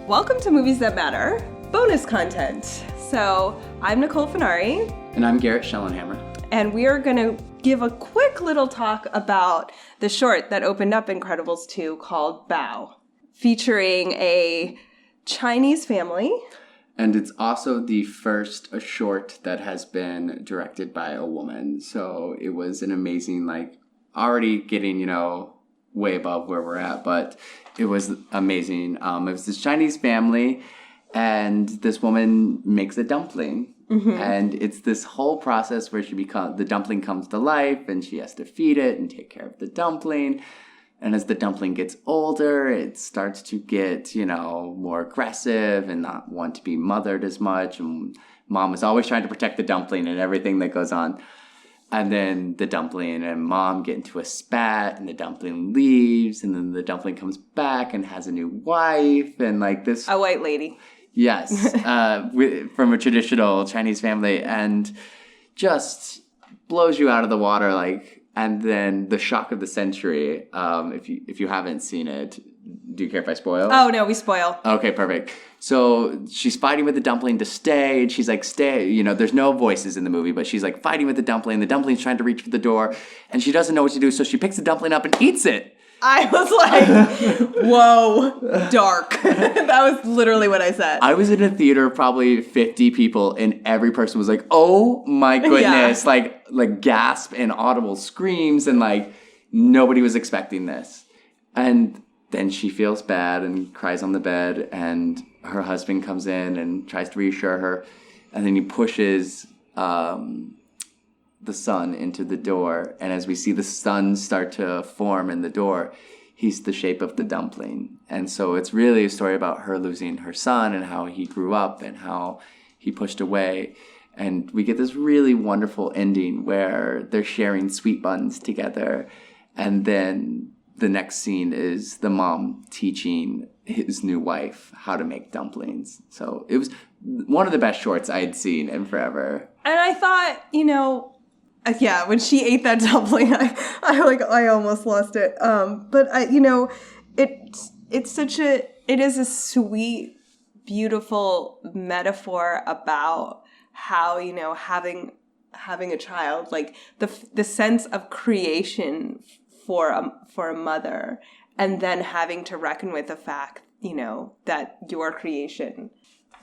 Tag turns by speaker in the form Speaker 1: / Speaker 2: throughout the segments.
Speaker 1: Welcome to Movies That Matter, bonus content. So, I'm Nicole Finari.
Speaker 2: And I'm Garret Schellenhammer.
Speaker 1: And we are going to give a quick little talk about the short that opened up Incredibles 2 called Bao, featuring a Chinese family.
Speaker 2: And it's also the first short that has been directed by a woman. So it was an amazing, already getting, way above where we're at, but it was amazing. It was this Chinese family, and this woman makes a dumpling. Mm-hmm. And it's this whole process where the dumpling comes to life, and she has to feed it and take care of the dumpling. And as the dumpling gets older, it starts to get, more aggressive and not want to be mothered as much. And mom is always trying to protect the dumpling and everything that goes on. And then the dumpling and mom get into a spat, and the dumpling leaves, and then the dumpling comes back and has a new wife, and this...
Speaker 1: A white lady.
Speaker 2: Yes, from a traditional Chinese family, and just blows you out of the water, and then the shock of the century, if you haven't seen it. Do you care if I spoil?
Speaker 1: Oh, no, we spoil.
Speaker 2: Okay, perfect. So she's fighting with the dumpling to stay, and she's stay. There's no voices in the movie, but she's fighting with the dumpling. The dumpling's trying to reach for the door, and she doesn't know what to do, so she picks the dumpling up and eats it.
Speaker 1: I was whoa, dark. That was literally what I said.
Speaker 2: I was in a theater, probably 50 people, and every person was oh my goodness, yeah. Gasp and audible screams, and nobody was expecting this. And then she feels bad and cries on the bed, and her husband comes in and tries to reassure her, and then he pushes the sun into the door, and as we see the sun start to form in the door, he's the shape of the dumpling. And so it's really a story about her losing her son and how he grew up and how he pushed away. And we get this really wonderful ending where they're sharing sweet buns together, and then the next scene is the mom teaching his new wife how to make dumplings. So it was one of the best shorts I had seen in forever.
Speaker 1: And I thought, yeah, when she ate that dumpling, I almost lost it. But it is a sweet, beautiful metaphor about how, having a child, the sense of creation for a mother, and then having to reckon with the fact, that your creation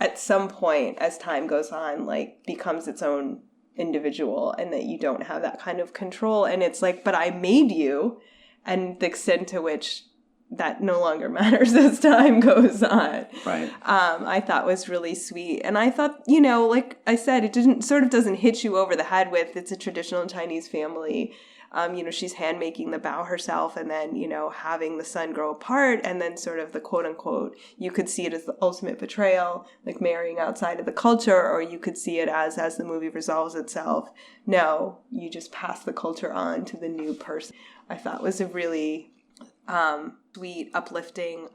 Speaker 1: at some point as time goes on, becomes its own individual, and that you don't have that kind of control. And it's but I made you, and the extent to which that no longer matters as time goes on.
Speaker 2: Right.
Speaker 1: I thought was really sweet. And I thought, like I said, it doesn't hit you over the head with, it's a traditional Chinese family. She's hand making the bao herself, and then, having the son grow apart, and then sort of the quote unquote, you could see it as the ultimate betrayal, marrying outside of the culture, or you could see it as the movie resolves itself. No, you just pass the culture on to the new person. I thought was a really sweet, uplifting,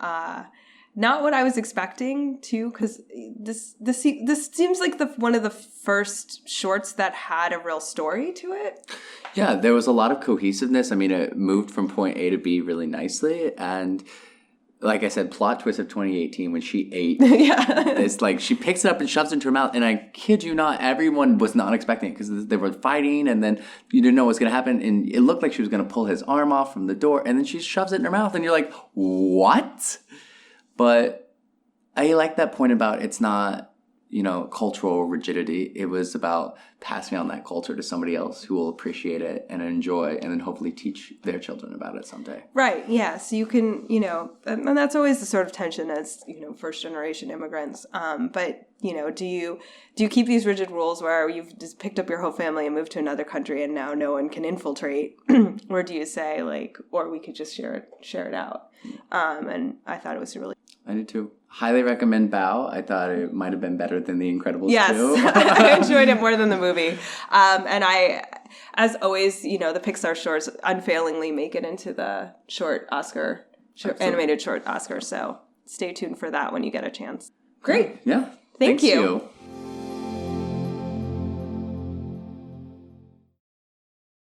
Speaker 1: not what I was expecting too, because this seems like one of the first shorts that had a real story to it.
Speaker 2: Yeah, there was a lot of cohesiveness. I mean, it moved from point A to B really nicely, and like I said, plot twist of 2018 when she ate.
Speaker 1: Yeah,
Speaker 2: it's she picks it up and shoves it into her mouth, and I kid you not, everyone was not expecting it because they were fighting, and then you didn't know what was going to happen, and it looked like she was going to pull his arm off from the door, and then she shoves it in her mouth, and you're like, what? But I like that point about it's not, cultural rigidity. It was about passing on that culture to somebody else who will appreciate it and enjoy, and then hopefully teach their children about it someday.
Speaker 1: Right. Yeah. So you can, and that's always the sort of tension as, first generation immigrants. But, do you keep these rigid rules where you've just picked up your whole family and moved to another country and now no one can infiltrate? Or do you say or we could just share it out? And I thought it was really...
Speaker 2: I did too. Highly recommend Bao. I thought it might have been better than The Incredibles 2.
Speaker 1: Yes, I enjoyed it more than the movie. And I, as always, the Pixar shorts unfailingly make it into the animated short Oscar. So stay tuned for that when you get a chance. Great.
Speaker 2: Yeah.
Speaker 1: Thank you.